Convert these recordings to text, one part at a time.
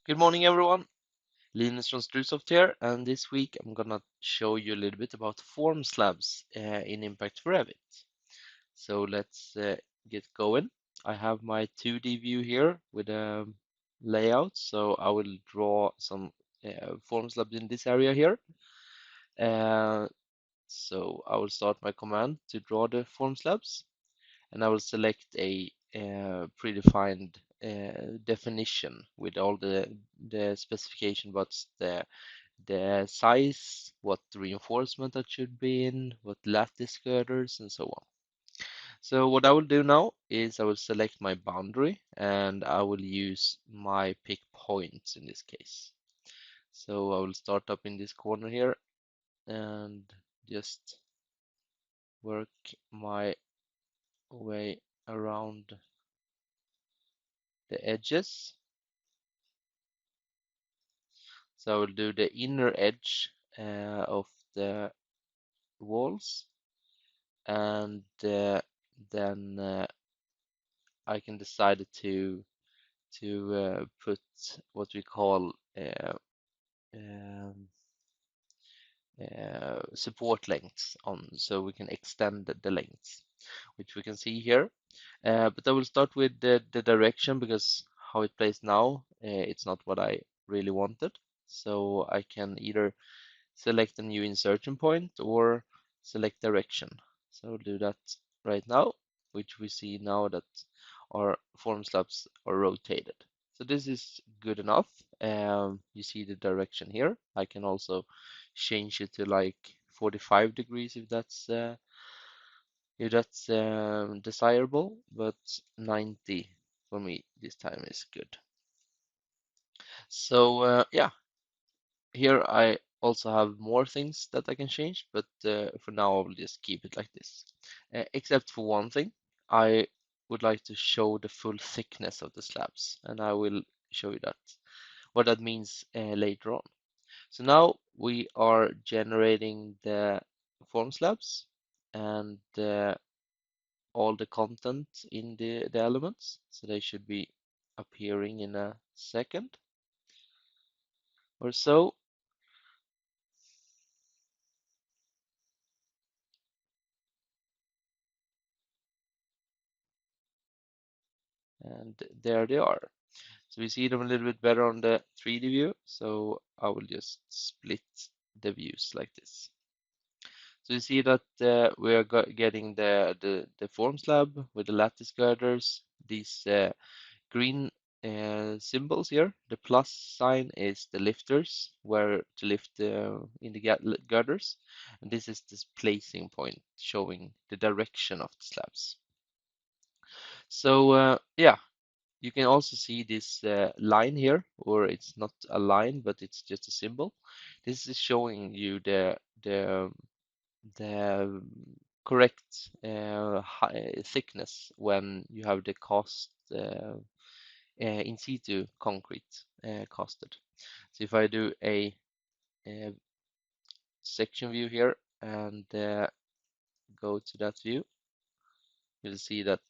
Good morning, everyone. Linus from StruSoft here, and this week I'm gonna show you a little bit about formslabs in Impact Revit. So let's get going. I have my 2D view here with a layout, so I will draw some formslabs in this area here. So I will start my command to draw the formslabs, and I will select a predefined definition with all the specification, what's the size, what reinforcement that should be in, what lattice girders, and so on. So what I will do now is I will select my boundary and I will use my pick points in this case. So I will start up in this corner here and just work my way around the edges. So I will do the inner edge of the walls, and then I can decide to put what we call um, support lengths on, so we can extend the lengths, which we can see here. But I will start with the direction because how it plays now, it's not what I really wanted. So I can either select a new insertion point or select direction. So I'll do that right now, which we see now that our form slabs are rotated. So this is good enough. You see the direction here. I can also change it to like 45 degrees if that's desirable, but 90 for me this time is good. So yeah, here I also have more things that I can change, but for now I will just keep it like this. Except for one thing, I would like to show the full thickness of the slabs, and I will show you what that means later on. So now we are generating the form slabs and all the content in the elements. So they should be appearing in a second or so. And there they are. So we see them a little bit better on the 3D view. So I will just split the views like this. So you see that we are getting the form slab with the lattice girders, these green symbols here. The plus sign is the lifters, where to lift in the girders. And this is this placing point showing the direction of the slabs. So yeah, you can also see this line here, or it's not a line, but it's just a symbol. This is showing you the correct thickness when you have the cast in situ concrete casted. So if I do a section view here and go to that view, you'll see that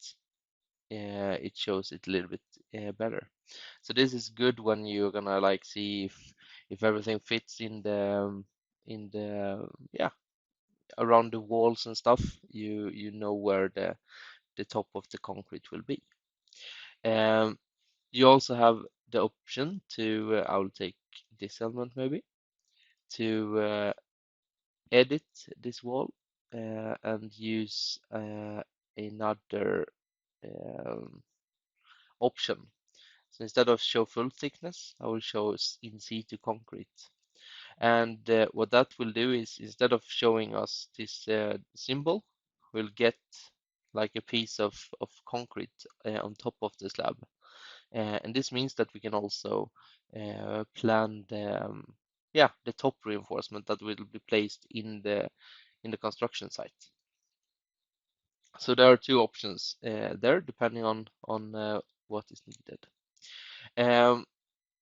it shows it a little bit better. So this is good when you're gonna like see if everything fits in the yeah, around the walls and stuff. You know where the top of the concrete will be. You also have the option to I will take this element maybe to edit this wall and use another um, option. So instead of show full thickness, I will show in situ concrete. And what that will do is instead of showing us this symbol, we'll get like a piece of concrete on top of the slab. And this means that we can also plan the top reinforcement that will be placed in the construction site. So there are two options there depending on what is needed. Um,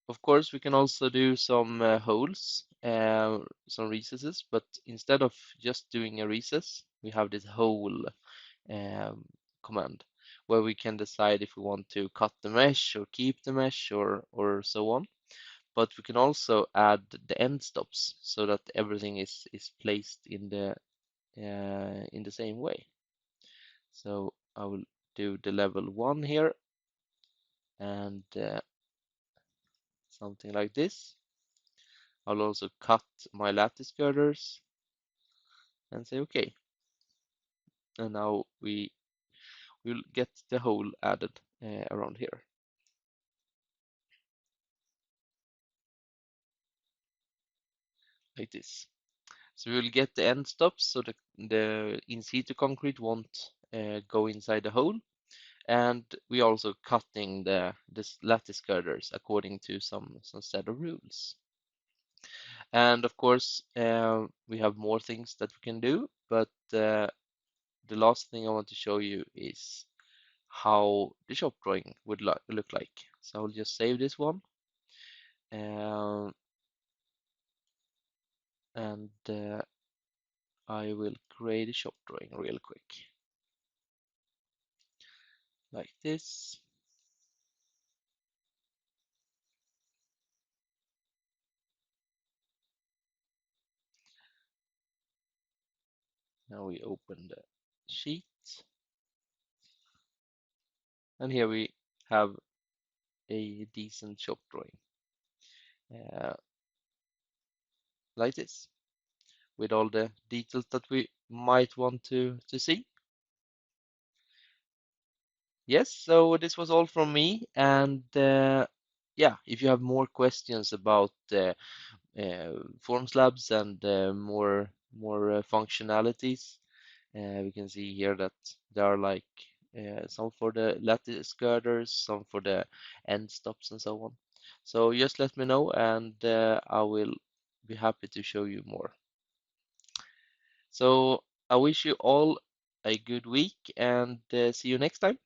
Of course, we can also do some holes, some recesses, but instead of just doing a recess, we have this hole um, command where we can decide if we want to cut the mesh or keep the mesh or so on. but we can also add the end stops so that everything is placed in the same way. So I will do the level 1 here and something like this. I'll also cut my lattice girders and say okay. And now we will get the hole added around here. Like this. So we will get the end stops so the in situ concrete won't go inside the hole. And we also cutting this lattice girders according to some set of rules. And of course, we have more things that we can do, but the last thing I want to show you is how the shop drawing would look like. So I'll just save this one, and I will create a shop drawing real quick, like this. Now we open the sheet, and here we have a decent shop drawing, uh, like this, with all the details that we might want to see. Yes, so this was all from me, and yeah, if you have more questions about formslabs and more functionalities, we can see here that there are like some for the lattice girders, some for the end stops and so on. So just let me know, and I will be happy to show you more. So I wish you all a good week, and see you next time.